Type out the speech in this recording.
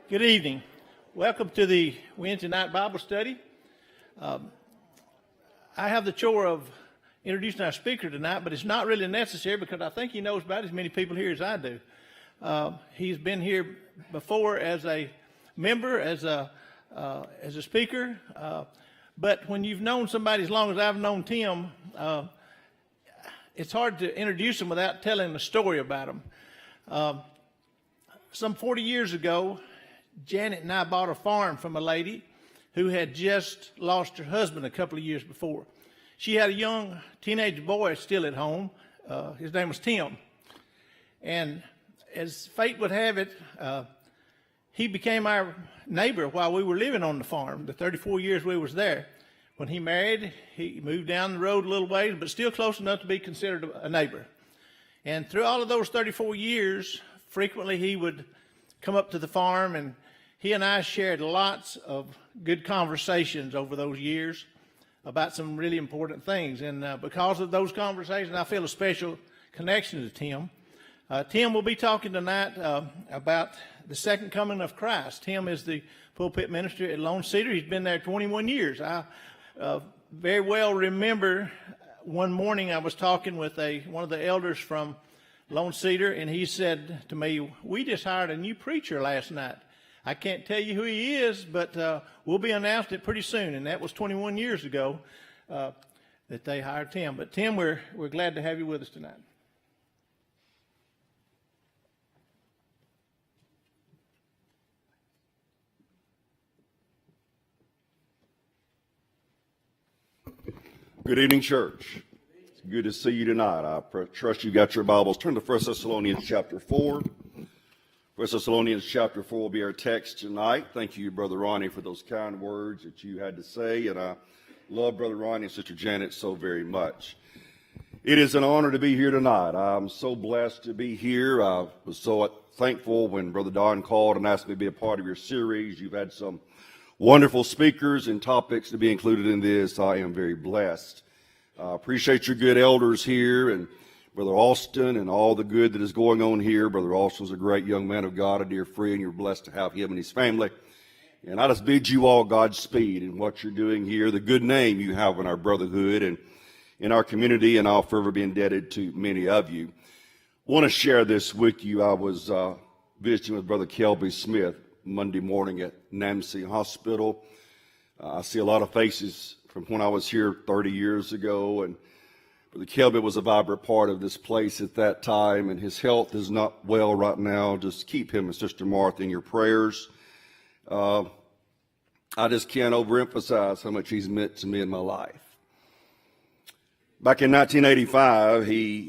Good evening. Welcome to the Wednesday night Bible study. I have the chore of introducing our speaker tonight, but it's not really necessary because I think he knows about as many people here as I do. He's been here before as a member, as a speaker, but when you've known somebody as long as I've known Tim, it's hard to introduce him without telling a story about him. Some 40 years ago, Janet and I bought a farm from a lady who had just lost her husband a couple of years before. She had a young teenage boy still at home. His name was Tim. And as fate would have it, he became our neighbor while we were living on the farm, the 34 years we was there. When he married, he moved down the road a little ways, but still close enough to be considered a neighbor. And through all of those 34 years, frequently he would come up to the farm, and he and I shared lots of good conversations over those years about some really important things. And because of those conversations, I feel a special connection to Tim. Tim will be talking tonight about the second coming of Christ. Tim is the pulpit minister at Lone Cedar. He's been there 21 years. I very well remember one morning I was talking with one of the elders from Lone Cedar, and he said to me, "We just hired a new preacher last night. I can't tell you who he is, but we'll be announcing it pretty soon." And that was 21 years ago that they hired Tim. But Tim, we're glad to have you with us tonight. Good evening, church. It's good to see you tonight. I trust you got your Bibles. Turn to 1 Thessalonians chapter 4. 1 Thessalonians chapter 4 will be our text tonight. Thank you, Brother Ronnie, for those kind words that you had to say. And I love Brother Ronnie and Sister Janet so very much. It is an honor to be here tonight. I'm so blessed to be here. I was so thankful when Brother Don called and asked me to be a part of your series. You've had some wonderful speakers and topics to be included in this. I am very blessed. I appreciate your good elders here and Brother Austin and all the good that is going on here. Brother Austin's a great young man of God, a dear friend. You're blessed to have him and his family. And I just bid you all Godspeed in what you're doing here, the good name you have in our brotherhood and in our community, and I'll forever be indebted to many of you. I want to share this with you. I was visiting with Brother Kelby Smith Monday morning at Namsey Hospital. I see a lot of faces from when I was here 30 years ago, and Brother Kelby was a vibrant part of this place at that time, and his health is not well right now. Just keep him and Sister Martha in your prayers. I just can't overemphasize how much he's meant to me in my life. Back in 1985, he